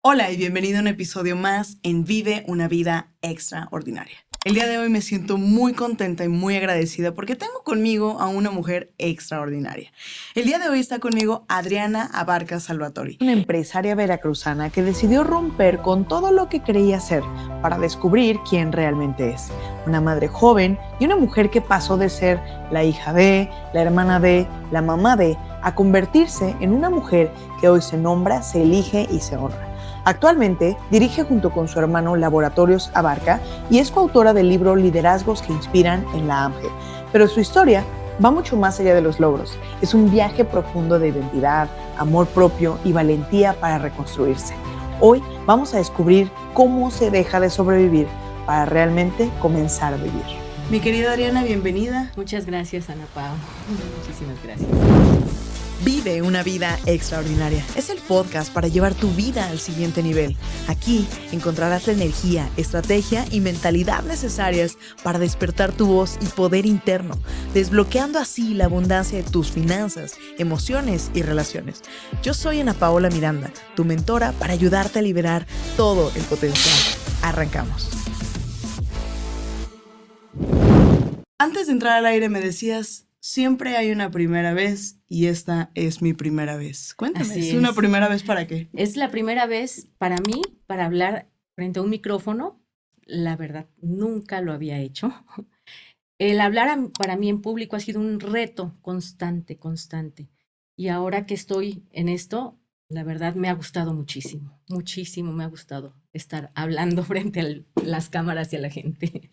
Hola y bienvenido a un episodio más en Vive una vida extraordinaria. El día de hoy me siento muy contenta y muy agradecida porque tengo conmigo a una mujer extraordinaria. El día de hoy está conmigo Adriana Abarca Salvatori, una empresaria veracruzana que decidió romper con todo lo que creía ser para descubrir quién realmente es. Una madre joven y una mujer que pasó de ser la hija de, la hermana de, la mamá de, a convertirse en una mujer que hoy se nombra, se elige y se honra. Actualmente dirige junto con su hermano Laboratorios Abarca y es coautora del libro Liderazgos que inspiran en la AMGE. Pero su historia va mucho más allá de los logros. Es un viaje profundo de identidad, amor propio y valentía para reconstruirse. Hoy vamos a descubrir cómo se deja de sobrevivir para realmente comenzar a vivir. Mi querida Adriana, bienvenida. Muchas gracias, Ana Pao. Muchísimas gracias. Vive una vida extraordinaria. Es el podcast para llevar tu vida al siguiente nivel. Aquí encontrarás la energía, estrategia y mentalidad necesarias para despertar tu voz y poder interno, desbloqueando así la abundancia de tus finanzas, emociones y relaciones. Yo soy Ana Paola Miranda, tu mentora para ayudarte a liberar todo el potencial. Arrancamos. Antes de entrar al aire me decías, siempre hay una primera vez y esta es mi primera vez. Cuéntame, Así ¿es una primera vez para qué? Es la primera vez para mí para hablar frente a un micrófono. La verdad, nunca lo había hecho. El hablar para mí en público ha sido un reto constante, constante. Y ahora que estoy en esto, la verdad me ha gustado muchísimo, muchísimo me ha gustado estar hablando frente a las cámaras y a la gente.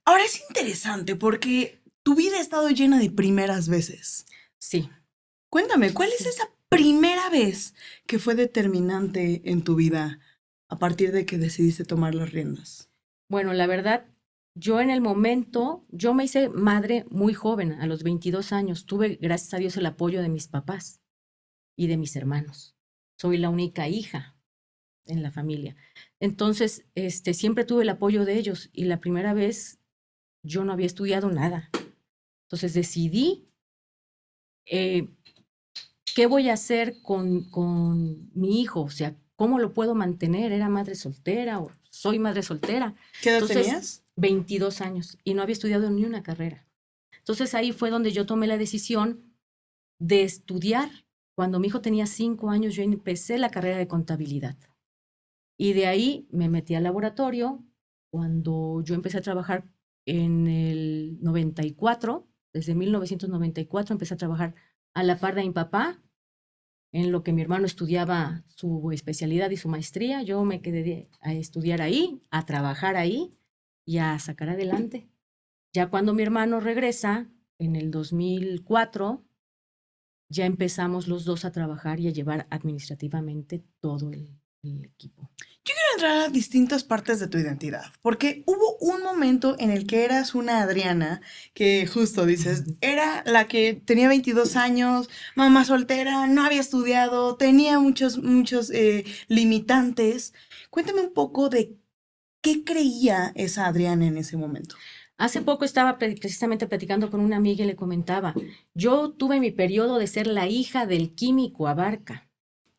Ahora es interesante porque tu vida ha estado llena de primeras veces. Sí. Cuéntame, ¿cuál es esa primera vez que fue determinante en tu vida a partir de que decidiste tomar las riendas? Bueno, la verdad, yo en el momento, yo me hice madre muy joven, a los 22 años. Tuve, gracias a Dios, el apoyo de mis papás y de mis hermanos. Soy la única hija en la familia. Entonces, siempre tuve el apoyo de ellos y la primera vez yo no había estudiado nada. Entonces decidí eh, qué voy a hacer con mi hijo, o sea, cómo lo puedo mantener. Era madre soltera o soy madre soltera. ¿Qué edad Entonces, tenías? 22 años y no había estudiado ni una carrera. Entonces ahí fue donde yo tomé la decisión de estudiar. Cuando mi hijo tenía 5 años, yo empecé la carrera de contabilidad. Y de ahí me metí al laboratorio. Cuando yo empecé a trabajar en el 94, desde 1994 empecé a trabajar a la par de mi papá, en lo que mi hermano estudiaba su especialidad y su maestría. Yo me quedé a estudiar ahí, a trabajar ahí y a sacar adelante. Ya cuando mi hermano regresa, en el 2004, ya empezamos los dos a trabajar y a llevar administrativamente todo el equipo. Yo quiero entrar a distintas partes de tu identidad, porque hubo un momento en el que eras una Adriana, que justo dices, era la que tenía 22 años, mamá soltera, no había estudiado, tenía muchos limitantes. Cuéntame un poco de qué creía esa Adriana en ese momento. Hace poco estaba precisamente platicando con una amiga y le comentaba, yo tuve mi periodo de ser la hija del químico Abarca,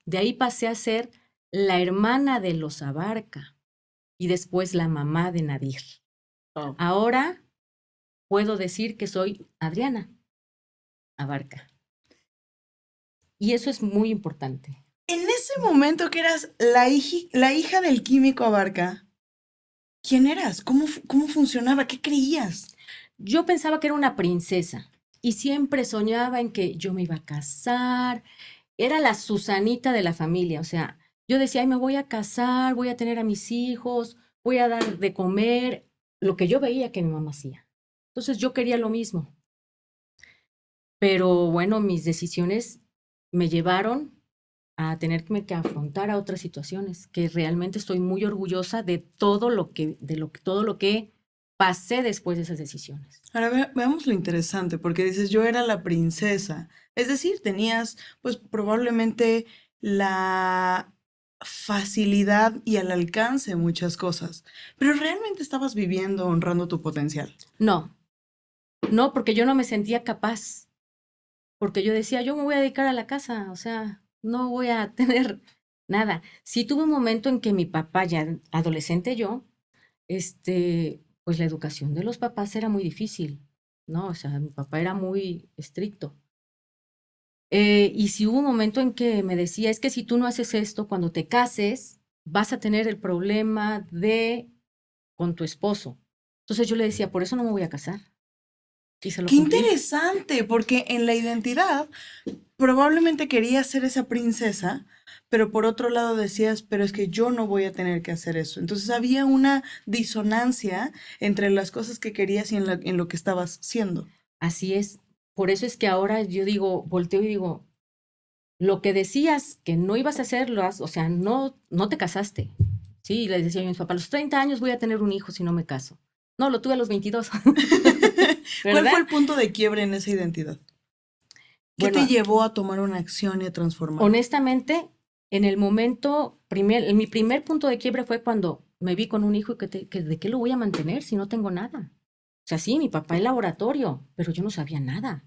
de ahí pasé a ser la hermana de los Abarca y después la mamá de Nadir. Oh. Ahora puedo decir que soy Adriana Abarca. Y eso es muy importante. En ese momento que eras la hija del químico Abarca, ¿quién eras? ¿Cómo funcionaba? ¿Qué creías? Yo pensaba que era una princesa y siempre soñaba en que yo me iba a casar. Era la Susanita de la familia, o sea, yo decía, ay, me voy a casar, voy a tener a mis hijos, voy a dar de comer, lo que yo veía que mi mamá hacía. Entonces yo quería lo mismo. Pero bueno, mis decisiones me llevaron a tener que afrontar a otras situaciones, que realmente estoy muy orgullosa de todo lo que pasé después de esas decisiones. Ahora veamos lo interesante, porque dices, yo era la princesa. Es decir, tenías, pues probablemente la facilidad y al alcance muchas cosas, pero realmente estabas viviendo, honrando tu potencial. No, no, porque yo no me sentía capaz, porque yo decía, yo me voy a dedicar a la casa, o sea, no voy a tener nada. Sí tuve un momento en que mi papá, ya adolescente yo, pues la educación de los papás era muy difícil, ¿no? O sea, mi papá era muy estricto. Y sí hubo un momento en que me decía, es que si tú no haces esto, cuando te cases, vas a tener el problema de con tu esposo. Entonces yo le decía, por eso no me voy a casar. Y se lo Qué cumplí. interesante, porque en la identidad probablemente querías ser esa princesa, pero por otro lado decías, pero es que yo no voy a tener que hacer eso. Entonces había una disonancia entre las cosas que querías y en lo que estabas siendo. Así es. Por eso es que ahora yo digo, volteo y digo, lo que decías que no ibas a hacer, o sea, no te casaste. Sí, y les decía a mis papás, a los 30 años voy a tener un hijo si no me caso. No, lo tuve a los 22, ¿Cuál fue ¿verdad? el punto de quiebre en esa identidad? ¿Qué te Bueno, llevó a tomar una acción y a transformarla? honestamente, en el momento, en mi primer punto de quiebre fue cuando me vi con un hijo y que de qué lo voy a mantener si no tengo nada. O sea, sí, mi papá es laboratorio, pero yo no sabía nada.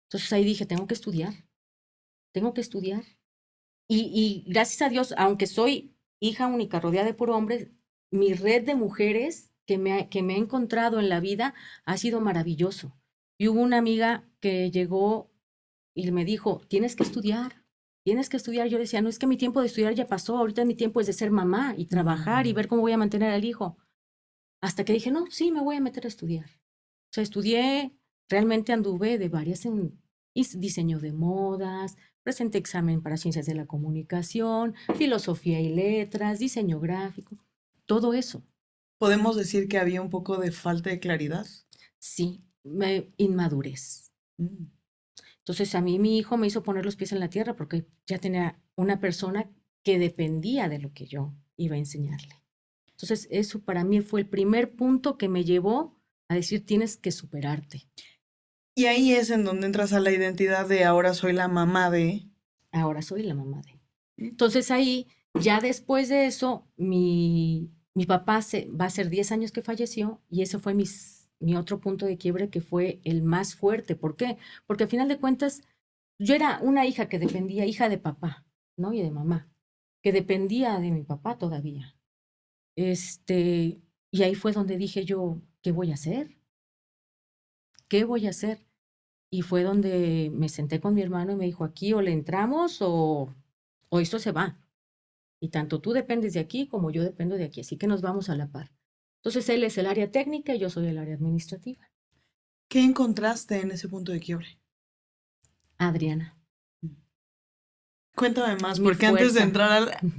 Entonces ahí dije, tengo que estudiar, tengo que estudiar. Y gracias a Dios, aunque soy hija única rodeada de puro hombres, mi red de mujeres que me ha encontrado en la vida ha sido maravilloso. Y hubo una amiga que llegó y me dijo, tienes que estudiar, tienes que estudiar. Yo decía, no es que mi tiempo de estudiar ya pasó, ahorita mi tiempo es de ser mamá y trabajar y ver cómo voy a mantener al hijo. Hasta que dije, no, sí, me voy a meter a estudiar. O sea, estudié, realmente anduve de varias en diseño de modas, presenté examen para ciencias de la comunicación, filosofía y letras, diseño gráfico, todo eso. ¿Podemos decir que había un poco de falta de claridad? Sí, inmadurez. Mm. Entonces a mí mi hijo me hizo poner los pies en la tierra porque ya tenía una persona que dependía de lo que yo iba a enseñarle. Entonces eso para mí fue el primer punto que me llevó a decir tienes que superarte. Y ahí es en donde entras a la identidad de ahora soy la mamá de... Ahora soy la mamá de. Entonces ahí, ya después de eso, mi papá va a ser 10 años que falleció y ese fue mi otro punto de quiebre que fue el más fuerte. ¿Por qué? Porque al final de cuentas, yo era una hija que dependía, hija de papá, ¿no? Y de mamá, que dependía de mi papá todavía. Y ahí fue donde dije yo, ¿qué voy a hacer? ¿Qué voy a hacer? Y fue donde me senté con mi hermano y me dijo, aquí o le entramos o esto se va. Y tanto tú dependes de aquí como yo dependo de aquí, así que nos vamos a la par. Entonces él es el área técnica y yo soy el área administrativa. ¿Qué encontraste en ese punto de quiebre? Adriana, Cuéntame más, mi porque fuerza.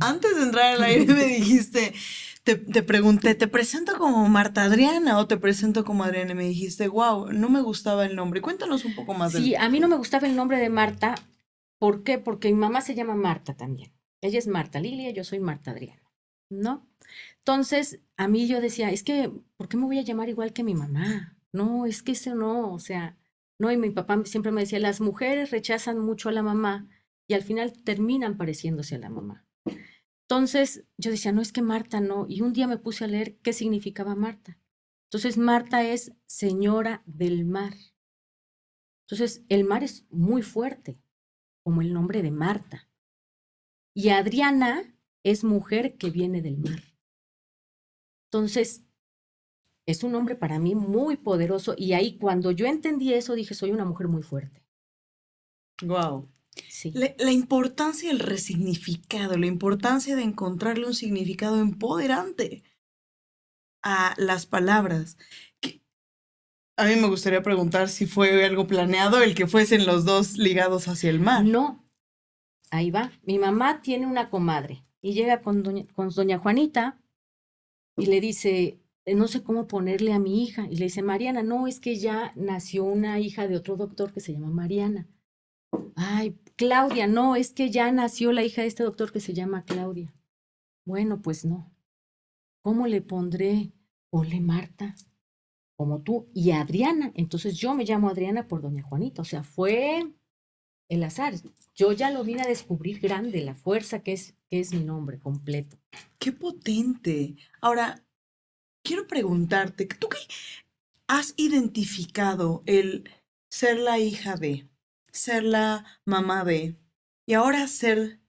antes de entrar al aire me dijiste, te pregunté, ¿te presento como Marta Adriana o te presento como Adriana? Y me dijiste, wow, no me gustaba el nombre. Cuéntanos un poco más del... Sí, a mí no me gustaba el nombre de Marta. ¿Por qué? Porque mi mamá se llama Marta también. Ella es Marta Lilia, yo soy Marta Adriana, ¿no? Entonces, a mí yo decía, es que, ¿por qué me voy a llamar igual que mi mamá? No, es que eso no, o sea, no, y mi papá siempre me decía, las mujeres rechazan mucho a la mamá y al final terminan pareciéndose a la mamá. Entonces, yo decía, no, es que Marta no, y un día me puse a leer qué significaba Marta. Entonces, Marta es señora del mar. Entonces, el mar es muy fuerte, como el nombre de Marta. Y Adriana es mujer que viene del mar. Entonces, es un nombre para mí muy poderoso y ahí cuando yo entendí eso dije, soy una mujer muy fuerte. Wow. Sí, La importancia del resignificado, la importancia de encontrarle un significado empoderante a las palabras. Que a mí me gustaría preguntar si fue algo planeado el que fuesen los dos ligados hacia el mar. no, ahí va. Mi mamá tiene una comadre y llega con doña Juanita y le dice, no sé cómo ponerle a mi hija. Y le dice, Mariana, no, es que ya nació una hija de otro doctor que se llama Mariana. Ay, Claudia, no, es que ya nació la hija de este doctor que se llama Claudia. Bueno, pues no. ¿Cómo le pondré? Ponle Marta, como tú, y Adriana. Entonces yo me llamo Adriana por doña Juanita. O sea, fue el azar. Yo ya lo vine a descubrir grande, la fuerza que es mi nombre completo. ¡Qué potente! Ahora, quiero preguntarte, ¿tú qué has identificado el ser la hija de, ser la mamá de, y ahora ser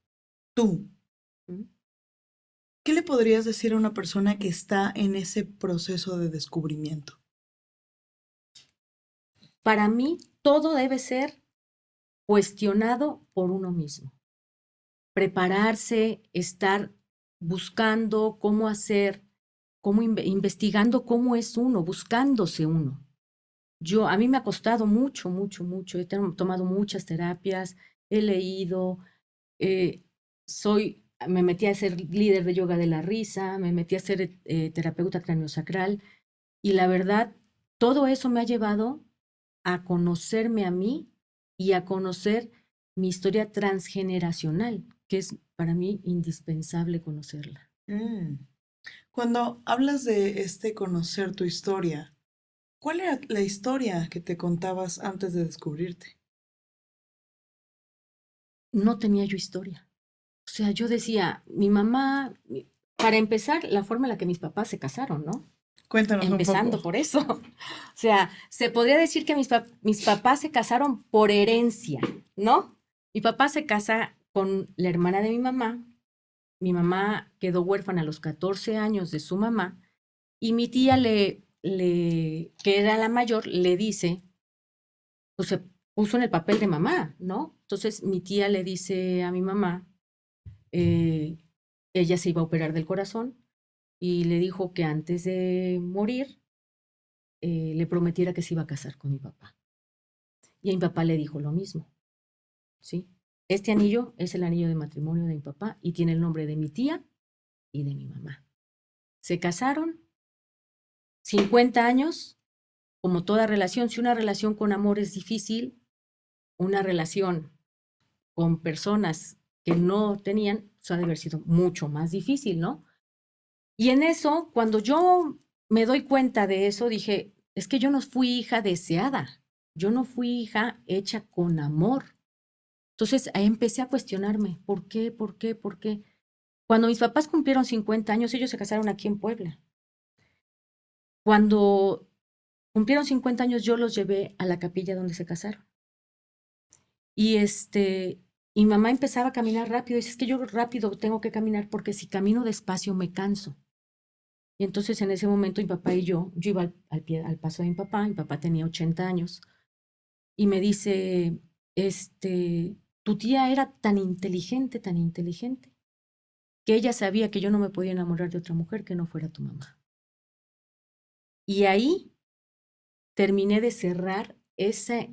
Tú, ¿Mm? ¿qué le podrías decir a una persona que está en ese proceso de descubrimiento? Para mí, todo debe ser cuestionado por uno mismo. Prepararse, estar buscando cómo hacer, investigando cómo es uno, buscándose uno. A mí me ha costado mucho, mucho, mucho. Tomado muchas terapias, he leído, eh, me metí a ser líder de yoga de la risa, me metí a ser terapeuta craniosacral y la verdad, todo eso me ha llevado a conocerme a mí y a conocer mi historia transgeneracional, que es para mí indispensable conocerla. Mm. Cuando hablas de conocer tu historia, ¿cuál era la historia que te contabas antes de descubrirte? No tenía yo historia. O sea, yo decía, mi mamá, para empezar, la forma en la que mis papás se casaron, ¿no? Cuéntanos un poco. Empezando por eso. O sea, se podría decir que mis papás se casaron por herencia, ¿no? Mi papá se casa con la hermana de mi mamá quedó huérfana a los 14 años de su mamá, y mi tía que era la mayor, le dice, pues se puso en el papel de mamá, ¿no? Entonces mi tía le dice a mi mamá, eh, ella se iba a operar del corazón, y le dijo que antes de morir, le prometiera que se iba a casar con mi papá. Y a mi papá le dijo lo mismo, ¿sí? Este anillo es el anillo de matrimonio de mi papá y tiene el nombre de mi tía y de mi mamá. Se casaron, 50 años, como toda relación. Si una relación con amor es difícil, una relación con personas que no tenían, pues ha de haber sido mucho más difícil, ¿no? Y en eso, cuando yo me doy cuenta de eso, dije, es que yo no fui hija deseada, yo no fui hija hecha con amor. Entonces ahí empecé a cuestionarme, ¿por qué? ¿Por qué? ¿Por qué? Cuando mis papás cumplieron 50 años, ellos se casaron aquí en Puebla. Cuando cumplieron 50 años, yo los llevé a la capilla donde se casaron. Y mi mamá empezaba a caminar rápido. Y dice, es que yo rápido tengo que caminar porque si camino despacio me canso. Y entonces en ese momento mi papá y yo iba al paso de mi papá tenía 80 años, y me dice, tu tía era tan inteligente, que ella sabía que yo no me podía enamorar de otra mujer que no fuera tu mamá. Y ahí terminé de cerrar esa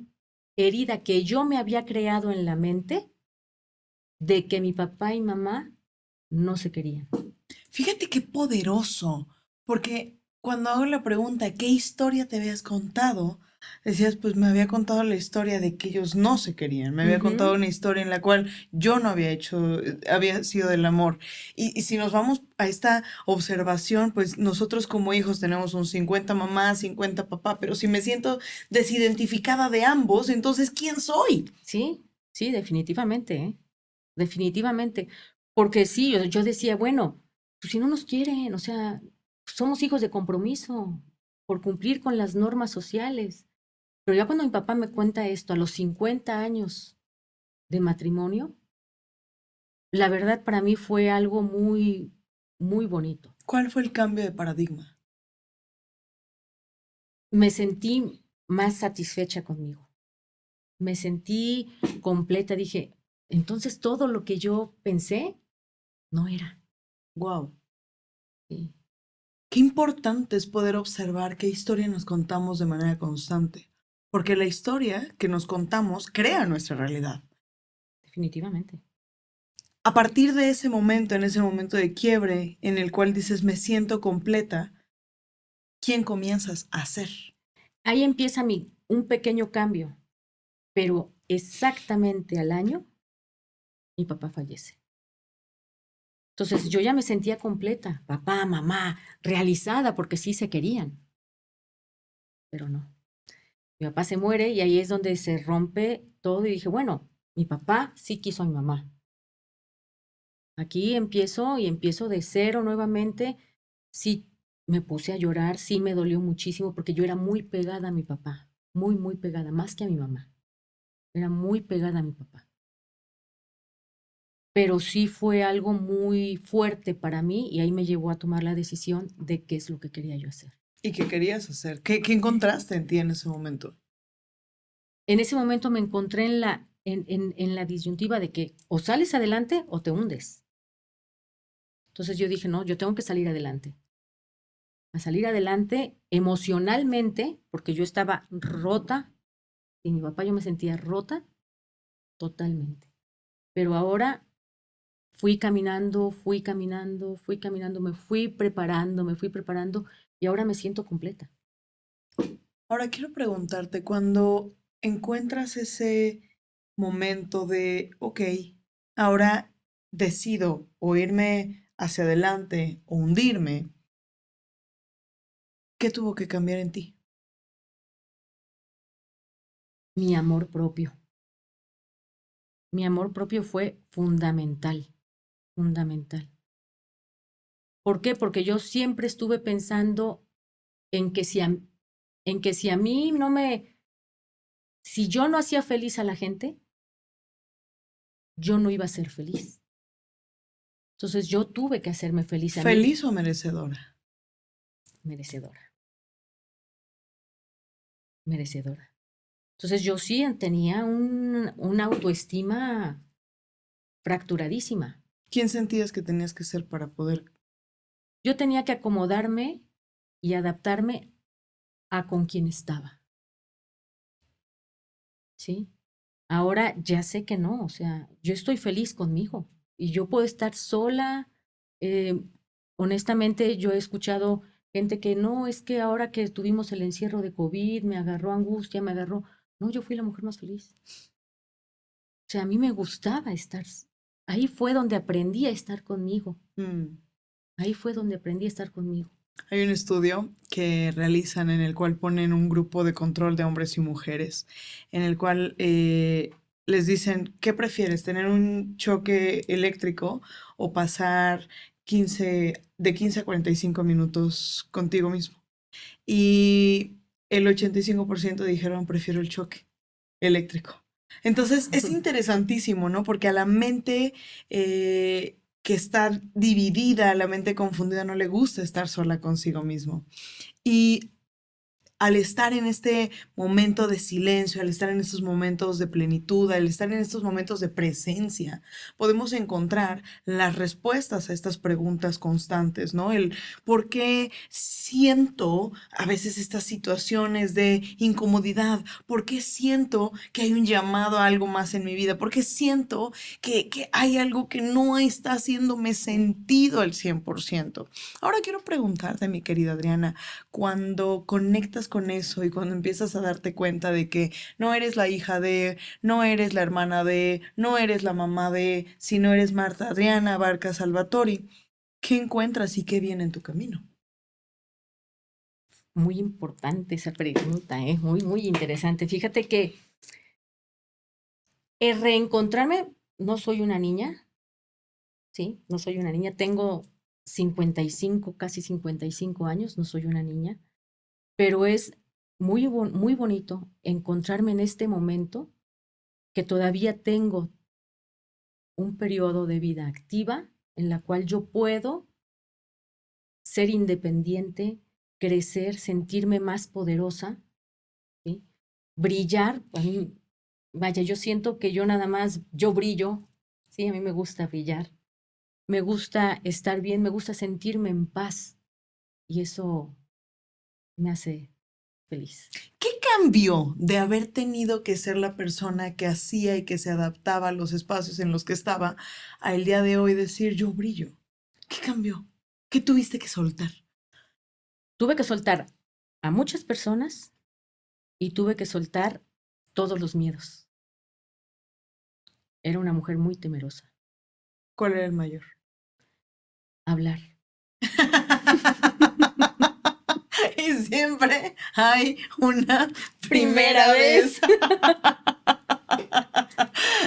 herida que yo me había creado en la mente de que mi papá y mamá no se querían. Fíjate qué poderoso, porque cuando hago la pregunta, ¿qué historia te habías contado? Decías, pues me había contado la historia de que ellos no se querían, me había contado una historia en la cual yo no había hecho, había sido del amor. Y si nos vamos a esta observación, pues nosotros como hijos tenemos un 50 mamá, 50 papá, pero si me siento desidentificada de ambos, entonces ¿quién soy? Sí, sí, definitivamente, ¿eh? Definitivamente. Porque sí, yo decía, bueno, pues si no nos quieren, o sea, somos hijos de compromiso por cumplir con las normas sociales. Pero ya cuando mi papá me cuenta esto a los 50 años de matrimonio, la verdad para mí fue algo muy, muy bonito. ¿Cuál fue el cambio de paradigma? Me sentí más satisfecha conmigo. Me sentí completa. Dije, entonces todo lo que yo pensé no era. Wow. Sí, Qué importante es poder observar qué historia nos contamos de manera constante, porque la historia que nos contamos crea nuestra realidad. definitivamente. A partir de ese momento, en ese momento de quiebre en el cual dices me siento completa, ¿quién comienzas a ser? Ahí empieza un pequeño cambio, pero exactamente al año mi papá fallece. Entonces yo ya me sentía completa, papá, mamá, realizada, porque sí se querían, pero no. Mi papá se muere y ahí es donde se rompe todo y dije, bueno, mi papá sí quiso a mi mamá. Aquí empiezo de cero nuevamente. Sí me puse a llorar, sí me dolió muchísimo porque yo era muy pegada a mi papá, muy, muy pegada, más que a mi mamá. Era muy pegada a mi papá. pero sí fue algo muy fuerte para mí y ahí me llevó a tomar la decisión de qué es lo que quería yo hacer. ¿Y qué querías hacer? ¿Qué encontraste en ti en ese momento? En ese momento me encontré en la disyuntiva de que o sales adelante o te hundes. Entonces yo dije, no, yo tengo que salir adelante. A salir adelante emocionalmente, porque yo estaba rota, y mi papá yo me sentía rota totalmente. Pero ahora fui caminando, me fui preparando y ahora me siento completa. Ahora quiero preguntarte, cuando encuentras ese momento de, ok, ahora decido o irme hacia adelante o hundirme, ¿qué tuvo que cambiar en ti? Mi amor propio. Mi amor propio fue fundamental, fundamental. ¿Por qué? Porque yo siempre estuve pensando en que si a mí no me, si yo no hacía feliz a la gente, yo no iba a ser feliz. Entonces yo tuve que hacerme feliz a mí. ¿Feliz o merecedora? Merecedora, merecedora. Entonces yo sí tenía una autoestima fracturadísima. ¿Quién sentías que tenías que ser para poder? Yo tenía que acomodarme y adaptarme a con quien estaba. ¿Sí? Ahora ya sé que no, o sea, yo estoy feliz conmigo y yo puedo estar sola. eh, honestamente, yo he escuchado gente que no, es que ahora que tuvimos el encierro de COVID, me agarró angustia, me agarró. No, yo fui la mujer más feliz. O sea, a mí me gustaba estar. Ahí fue donde aprendí a estar conmigo. Ahí fue donde aprendí a estar conmigo. Hay un estudio que realizan en el cual ponen un grupo de control de hombres y mujeres, en el cual les dicen, ¿qué prefieres? ¿Tener un choque eléctrico o pasar de 15 a 45 minutos contigo mismo? Y el 85% dijeron, prefiero el choque eléctrico. Entonces es interesantísimo, ¿no? Porque a la mente que está dividida, a la mente confundida, no le gusta estar sola consigo mismo. Y al estar en este momento de silencio, al estar en estos momentos de plenitud, al estar en estos momentos de presencia, podemos encontrar las respuestas a estas preguntas constantes, ¿no? El por qué siento a veces estas situaciones de incomodidad, por qué siento que hay un llamado a algo más en mi vida, por qué siento que hay algo que no está haciéndome sentido al 100%. Ahora quiero preguntarte, mi querida Adriana, cuando conectas con eso y cuando empiezas a darte cuenta de que no eres la hija de, no eres la hermana de, no eres la mamá de, sino eres Marta Adriana Barca Salvatori, ¿qué encuentras y qué viene en tu camino? Muy importante esa pregunta, muy, muy interesante. Fíjate que reencontrarme, no soy una niña, ¿sí? No soy una niña, tengo 55, casi 55 años, no soy una niña, pero es muy bonito encontrarme en este momento que todavía tengo un periodo de vida activa en la cual yo puedo ser independiente, crecer, sentirme más poderosa, ¿sí? Brillar. A mí, vaya, yo siento que yo nada más, yo brillo, ¿sí? A mí me gusta brillar, me gusta estar bien, me gusta sentirme en paz y eso me hace feliz. ¿Qué cambió de haber tenido que ser la persona que hacía y que se adaptaba a los espacios en los que estaba a el día de hoy decir yo brillo? ¿Qué cambió? ¿Qué tuviste que soltar? Tuve que soltar a muchas personas y tuve que soltar todos los miedos. Era una mujer muy temerosa. ¿Cuál era el mayor? Hablar. Y siempre hay una primera vez.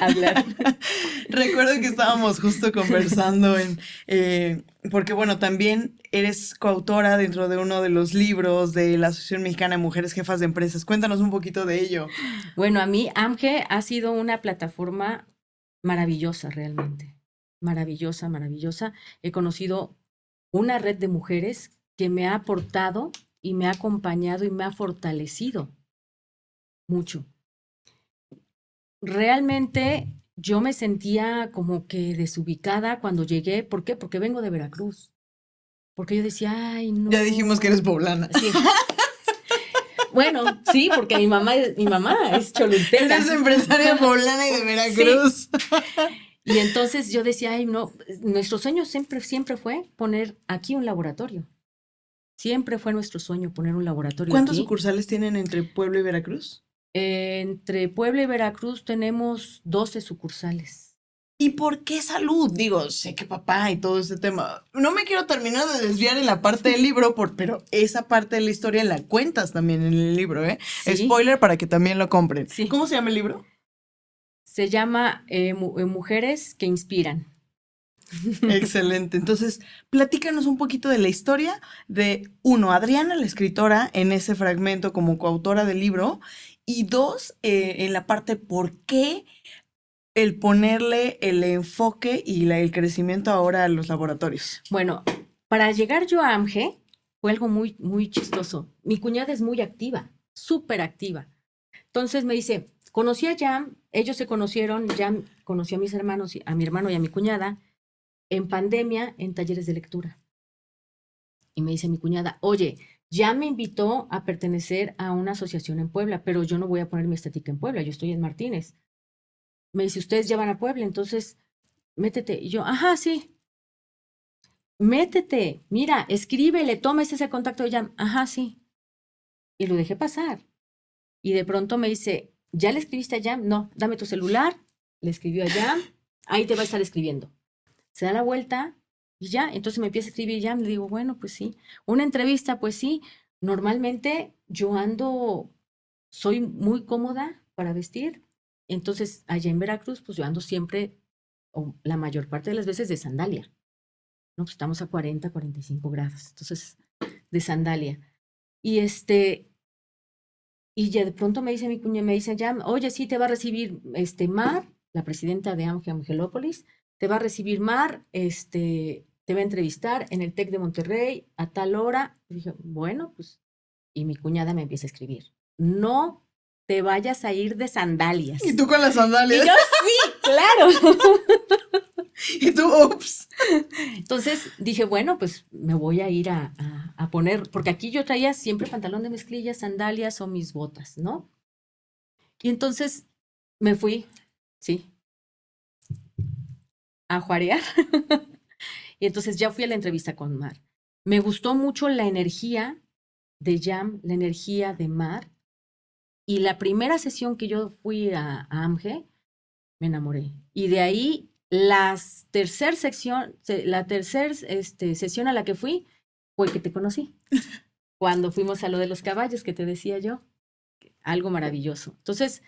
Hablar. Recuerdo que estábamos justo conversando porque bueno, también eres coautora dentro de uno de los libros de la Asociación Mexicana de Mujeres Jefas de Empresas. Cuéntanos un poquito de ello. Bueno, a mí AMGE ha sido una plataforma maravillosa realmente. maravillosa, maravillosa. He conocido una red de mujeres que me ha aportado y me ha acompañado y me ha fortalecido mucho. Realmente yo me sentía como que desubicada cuando llegué. ¿Por qué? Porque vengo de Veracruz. Porque yo decía, ay, no. Ya dijimos que eres poblana. Sí. Bueno, sí, porque mi mamá es cholulteca. Eres empresaria poblana y de Veracruz. Sí. Y entonces yo decía, ay, no, nuestro sueño siempre fue poner aquí un laboratorio. Siempre fue nuestro sueño poner un laboratorio ¿Cuántos aquí. sucursales tienen entre Puebla y Veracruz? Entre Puebla y Veracruz tenemos 12 sucursales. ¿Y por qué salud? Digo, sé que papá y todo ese tema. No me quiero terminar de desviar en la parte del libro, pero esa parte de la historia la cuentas también en el libro, ¿eh? Sí. Spoiler para que también lo compren. Sí. ¿Cómo se llama el libro? Se llama Mujeres que Inspiran. Excelente. Entonces, platícanos un poquito de la historia de, uno, Adriana, la escritora, en ese fragmento como coautora del libro, y dos, en la parte por qué el ponerle el enfoque y el crecimiento ahora a los laboratorios. Bueno, para llegar yo a AMGE fue algo muy, muy chistoso. Mi cuñada es muy activa, súper activa. Entonces me dice, conocí a Jam, ellos se conocieron, Jam conoció a mis hermanos, a mi hermano y a mi cuñada, en pandemia, en talleres de lectura. Y me dice mi cuñada, oye, Jam me invitó a pertenecer a una asociación en Puebla, pero yo no voy a poner mi estética en Puebla, yo estoy en Martínez. Me dice, ustedes ya van a Puebla, entonces métete. Y yo, ajá, sí. Métete, mira, escríbele, toma ese contacto de Jam. Ajá, sí. Y lo dejé pasar. Y de pronto me dice, ¿ya le escribiste a Jam? No, dame tu celular. Le escribió a Jam, ahí te va a estar escribiendo. Se da la vuelta y ya, entonces me empieza a escribir Jam. Le digo, bueno, pues sí. Una entrevista, pues sí. Normalmente yo soy muy cómoda para vestir. Entonces, allá en Veracruz, pues yo ando siempre, o la mayor parte de las veces, de sandalia. No, pues estamos a 40, 45 grados. Entonces, de sandalia. Y y ya de pronto me dice mi cuña, me dice ya, oye, sí, te va a recibir Mar, la presidenta de AMGE Angelópolis, te va a recibir Mar, te va a entrevistar en el TEC de Monterrey a tal hora. Y dije, bueno, pues, y mi cuñada me empieza a escribir, no te vayas a ir de sandalias. ¿Y tú con las sandalias? Y yo, sí, claro. Y tú, ups. Entonces dije, bueno, pues me voy a ir a poner, porque aquí yo traía siempre pantalón de mezclilla, sandalias o mis botas, ¿no? Y entonces me fui, sí, a juarear. Y entonces ya fui a la entrevista con Mar. Me gustó mucho la energía de Jam, la energía de Mar. Y la primera sesión que yo fui a AMGE, me enamoré. Y de ahí la tercera sesión a la que fui fue que te conocí. Cuando fuimos a lo de los caballos que te decía yo. Algo maravilloso. Entonces,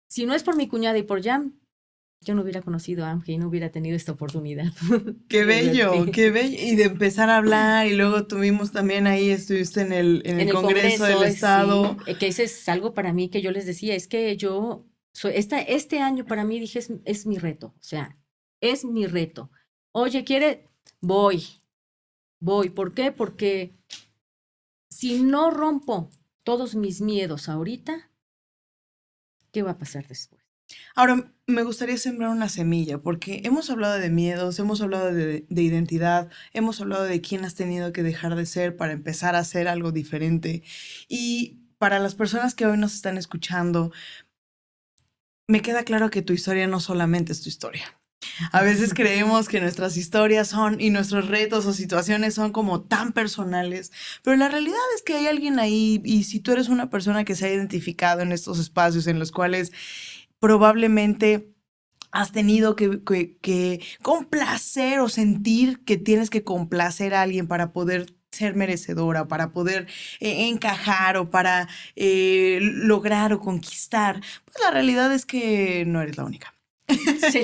si no es por mi cuñada y por Jam, yo no hubiera conocido a AMGE y no hubiera tenido esta oportunidad. Qué bello, qué bello. Y de empezar a hablar, y luego tuvimos también ahí, estuviste en el Congreso del Estado. Sí, que ese es algo para mí que yo les decía, es que yo, este año para mí dije, es mi reto, o sea, es mi reto. Oye, voy. ¿Por qué? Porque si no rompo todos mis miedos ahorita, ¿qué va a pasar después? Ahora, me gustaría sembrar una semilla, porque hemos hablado de miedos, hemos hablado de identidad, hemos hablado de quién has tenido que dejar de ser para empezar a hacer algo diferente. Y para las personas que hoy nos están escuchando, me queda claro que tu historia no solamente es tu historia. A veces creemos que nuestras historias son y nuestros retos o situaciones son como tan personales, pero la realidad es que hay alguien ahí, y si tú eres una persona que se ha identificado en estos espacios en los cuales probablemente has tenido que complacer o sentir que tienes que complacer a alguien para poder ser merecedora, para poder encajar o para lograr o conquistar, pues la realidad es que no eres la única. Sí.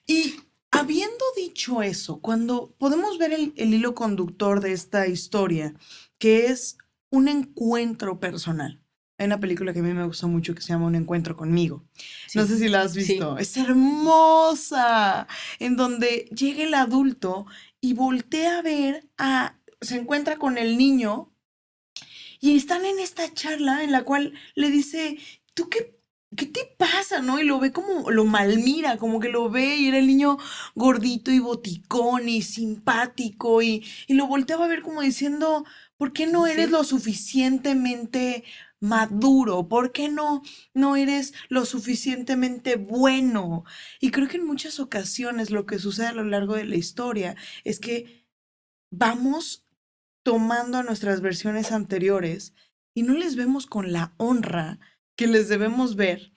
Y habiendo dicho eso, cuando podemos ver el hilo conductor de esta historia, que es un encuentro personal. Hay una película que a mí me gusta mucho que se llama Un encuentro conmigo. Sí. No sé si la has visto. Es hermosa. En donde llega el adulto y voltea a ver se encuentra con el niño y están en esta charla en la cual le dice, ¿tú qué te pasa, no? Y lo ve como, lo malmira, como que lo ve y era el niño gordito y boticón y simpático y lo volteaba a ver como diciendo, ¿por qué no eres Sí. lo suficientemente maduro? ¿Por qué no eres lo suficientemente bueno? Y creo que en muchas ocasiones lo que sucede a lo largo de la historia es que vamos tomando a nuestras versiones anteriores y no les vemos con la honra que les debemos ver,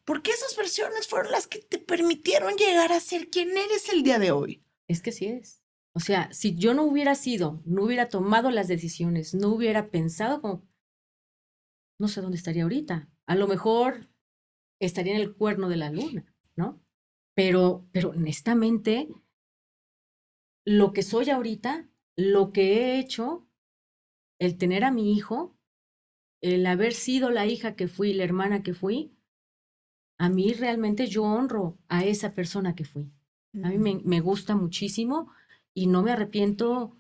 porque esas versiones fueron las que te permitieron llegar a ser quien eres el día de hoy. Es que sí es. O sea, si yo no hubiera sido, no hubiera tomado las decisiones, no hubiera pensado como, no sé dónde estaría ahorita. A lo mejor estaría en el cuerno de la luna, ¿no? Pero honestamente, lo que soy ahorita, lo que he hecho, el tener a mi hijo, el haber sido la hija que fui, la hermana que fui, a mí realmente yo honro a esa persona que fui. A mí me gusta muchísimo y no me arrepiento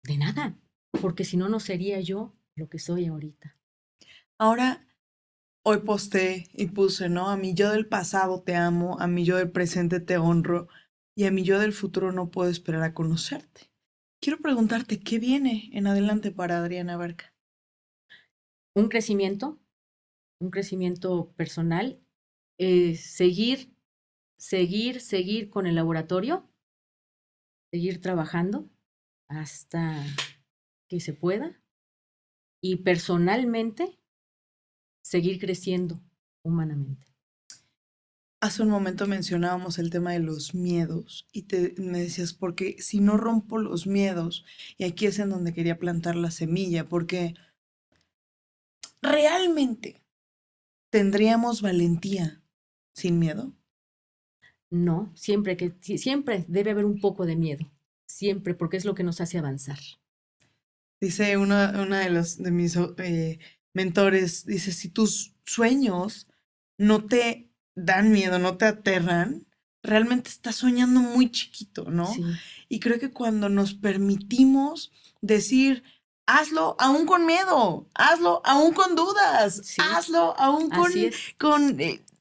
de nada, porque si no, no sería yo lo que soy ahorita. Ahora, hoy posté y puse, ¿no? A mi yo del pasado te amo, a mi yo del presente te honro y a mi yo del futuro no puedo esperar a conocerte. Quiero preguntarte, ¿qué viene en adelante para Adriana Barca? Un crecimiento personal, seguir con el laboratorio, seguir trabajando hasta que se pueda y personalmente seguir creciendo humanamente. Hace un momento mencionábamos el tema de los miedos y me decías, porque si no rompo los miedos, y aquí es en donde quería plantar la semilla, porque realmente tendríamos valentía sin miedo. No, siempre debe haber un poco de miedo, siempre, porque es lo que nos hace avanzar. Dice una de mis mentores, dice, si tus sueños no te dan miedo, no te aterran, realmente estás soñando muy chiquito, ¿no? Sí, Y creo que cuando nos permitimos decir, hazlo aún con miedo, hazlo aún con dudas, sí, hazlo aún así es. con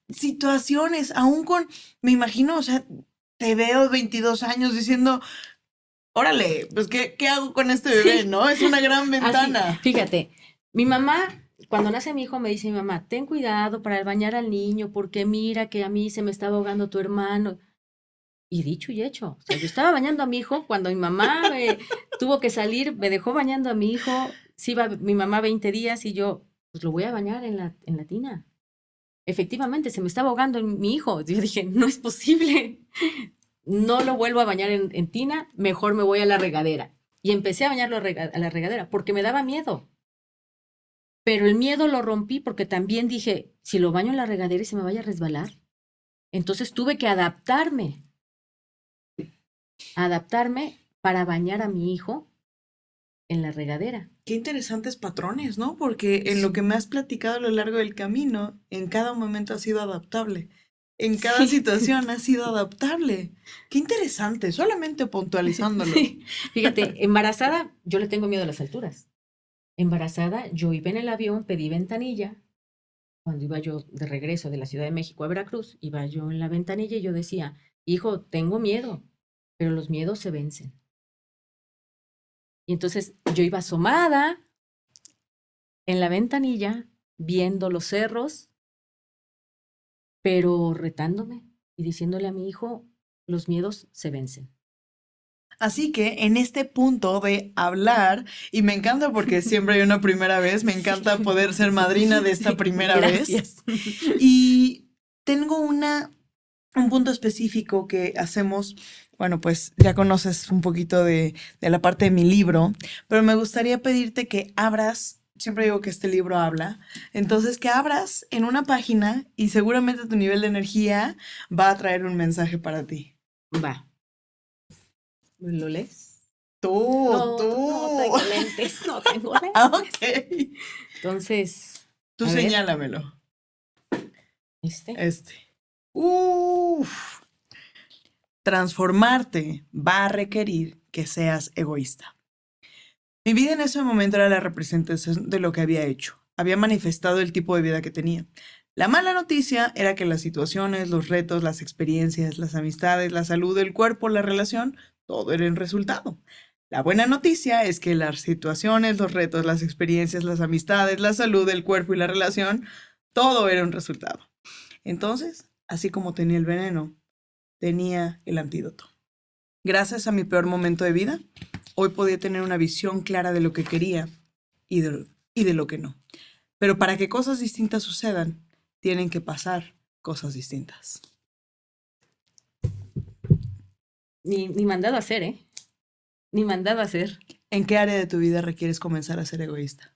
situaciones, aún con, me imagino, o sea, te veo 22 años diciendo, órale, pues ¿qué hago con este bebé, Sí, no? Es una gran así. ventana. Fíjate, mi mamá, cuando nace mi hijo, me dice mi mamá, ten cuidado para bañar al niño, porque mira que a mí se me está ahogando tu hermano. Y dicho y hecho, o sea, yo estaba bañando a mi hijo cuando mi mamá tuvo que salir, me dejó bañando a mi hijo, se iba mi mamá 20 días y yo, pues lo voy a bañar en la tina. Efectivamente, se me estaba ahogando mi hijo. Yo dije, no es posible. No lo vuelvo a bañar en tina, mejor me voy a la regadera. Y empecé a bañarlo a la regadera porque me daba miedo. Pero el miedo lo rompí porque también dije, si lo baño en la regadera y se me vaya a resbalar. Entonces tuve que adaptarme para bañar a mi hijo en la regadera. Qué interesantes patrones, ¿no? Porque en lo que Sí, me has platicado a lo largo del camino, en cada momento has sido adaptable. En cada sí, situación has sido adaptable. Qué interesante, solamente puntualizándolo. sí. Fíjate, embarazada, yo le tengo miedo a las alturas. Embarazada, yo iba en el avión, pedí ventanilla. Cuando iba yo de regreso de la Ciudad de México a Veracruz, iba yo en la ventanilla y yo decía, hijo, tengo miedo, pero los miedos se vencen. Y entonces yo iba asomada en la ventanilla, viendo los cerros, pero retándome y diciéndole a mi hijo, los miedos se vencen. Así que en este punto de hablar, y me encanta porque siempre hay una primera vez, me encanta Sí. poder ser madrina de esta primera vez. Gracias. Y tengo un punto específico que hacemos, bueno, pues ya conoces un poquito de la parte de mi libro, pero me gustaría pedirte que abras, siempre digo que este libro habla, entonces que abras en una página y seguramente tu nivel de energía va a traer un mensaje para ti. Va. ¿Lo lees? Tú, No, no tú. tengo lentes, no tengo Ah, lentes. ok. Entonces, Tú A ver. señálamelo. Este. Uf. Transformarte va a requerir que seas egoísta. Mi vida en ese momento era la representación de lo que había hecho. Había manifestado el tipo de vida que tenía. La mala noticia era que las situaciones, los retos, las experiencias, las amistades, la salud, el cuerpo, la relación, todo era el resultado. La buena noticia es que las situaciones, los retos, las experiencias, las amistades, la salud, el cuerpo y la relación, todo era un resultado. Entonces, así como tenía el veneno, tenía el antídoto. Gracias a mi peor momento de vida, hoy podía tener una visión clara de lo que quería y de lo que no. Pero para que cosas distintas sucedan, tienen que pasar cosas distintas. Ni mandado a hacer, ¿eh? Ni mandado a hacer. ¿En qué área de tu vida requieres comenzar a ser egoísta?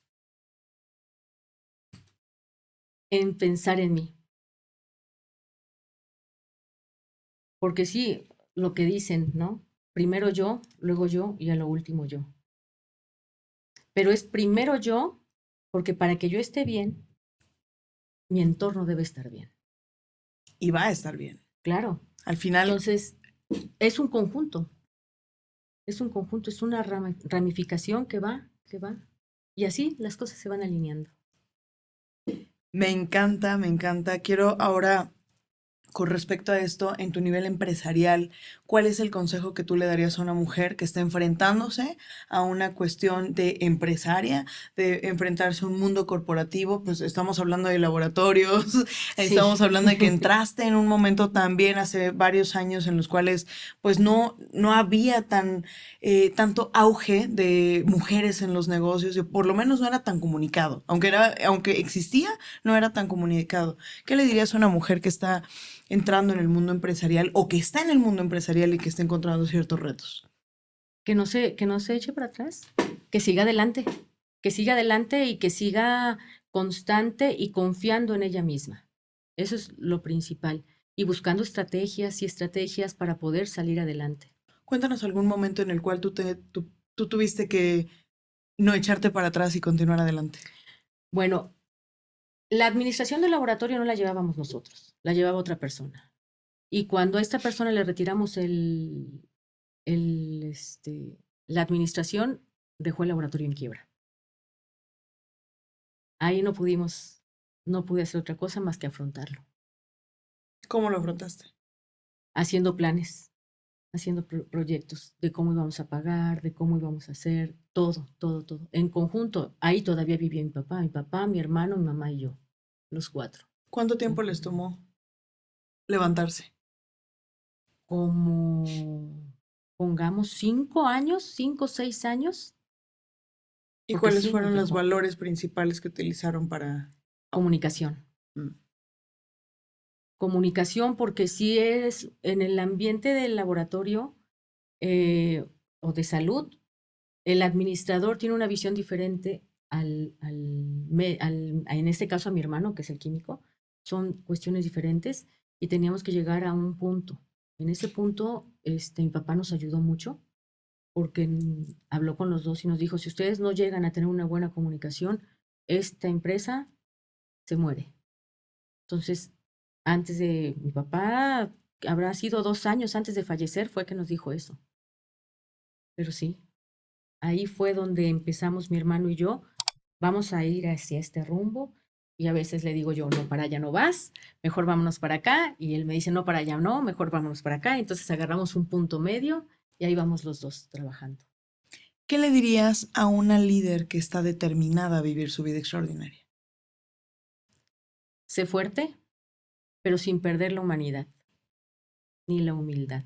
En pensar en mí. Porque sí, lo que dicen, ¿no? Primero yo, luego yo y a lo último yo. Pero es primero yo, porque para que yo esté bien, mi entorno debe estar bien. Y va a estar bien. Claro. Al final, Entonces, es un conjunto. Es un conjunto, es una ramificación que va. Y así las cosas se van alineando. me encanta. Quiero ahora, con respecto a esto, en tu nivel empresarial, ¿cuál es el consejo que tú le darías a una mujer que está enfrentándose a una cuestión de empresaria, de enfrentarse a un mundo corporativo? Pues estamos hablando de laboratorios, Sí. estamos hablando de que entraste en un momento también hace varios años en los cuales pues no había tanto auge de mujeres en los negocios, y por lo menos no era tan comunicado, aunque existía, no era tan comunicado. ¿Qué le dirías a una mujer que está entrando en el mundo empresarial o que está en el mundo empresarial y que está encontrando ciertos retos? Que no se eche para atrás, que siga adelante y que siga constante y confiando en ella misma. Eso es lo principal. Y buscando estrategias para poder salir adelante. Cuéntanos algún momento en el cual tú tuviste que no echarte para atrás y continuar adelante. Bueno, la administración del laboratorio no la llevábamos nosotros, la llevaba otra persona. Y cuando a esta persona le retiramos la administración, dejó el laboratorio en quiebra. Ahí no pude hacer otra cosa más que afrontarlo. ¿Cómo lo afrontaste? Haciendo planes, haciendo proyectos de cómo íbamos a pagar, de cómo íbamos a hacer, todo. En conjunto, ahí todavía vivía mi papá, mi hermano, mi mamá y yo, los 4. ¿Cuánto tiempo les tomó levantarse? Como, pongamos, 5 o 6 años. ¿Y Porque cuáles sí, fueron nos los dejó. valores principales que utilizaron para...? Comunicación. Mm. Comunicación, porque si es en el ambiente del laboratorio o de salud, el administrador tiene una visión diferente en este caso a mi hermano, que es el químico. Son cuestiones diferentes y teníamos que llegar a un punto. En ese punto, mi papá nos ayudó mucho porque habló con los dos y nos dijo, si ustedes no llegan a tener una buena comunicación, esta empresa se muere. Entonces, antes de mi papá, habrá sido 2 años antes de fallecer, fue que nos dijo eso. Pero sí, ahí fue donde empezamos mi hermano y yo, vamos a ir hacia este rumbo. Y a veces le digo yo, no, para allá no vas, mejor vámonos para acá. Y él me dice, no, para allá no, mejor vámonos para acá. Entonces agarramos un punto medio y ahí vamos los dos trabajando. ¿Qué le dirías a una líder que está determinada a vivir su vida extraordinaria? Sé fuerte, pero sin perder la humanidad ni la humildad.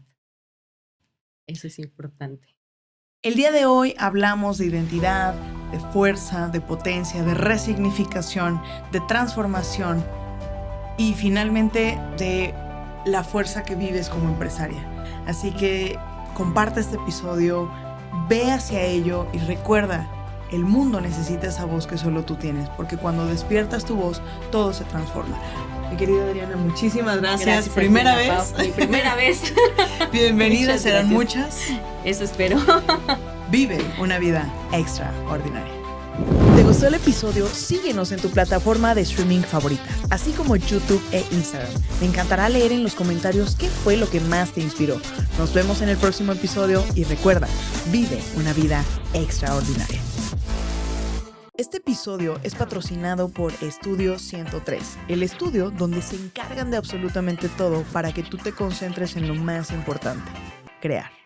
Eso es importante. El día de hoy hablamos de identidad, de fuerza, de potencia, de resignificación, de transformación y finalmente de la fuerza que vives como empresaria. Así que comparte este episodio, ve hacia ello y recuerda, el mundo necesita esa voz que solo tú tienes, porque cuando despiertas tu voz, todo se transforma. Mi querida Adriana, muchísimas gracias. ¿Primera vez? Mi primera vez. Bienvenidas, serán muchas. Eso espero. Vive una vida extraordinaria. gustó el episodio, síguenos en tu plataforma de streaming favorita, así como YouTube e Instagram. Me encantará leer en los comentarios qué fue lo que más te inspiró. Nos vemos en el próximo episodio y recuerda, vive una vida extraordinaria. Este episodio es patrocinado por Estudio 103, el estudio donde se encargan de absolutamente todo para que tú te concentres en lo más importante, crear.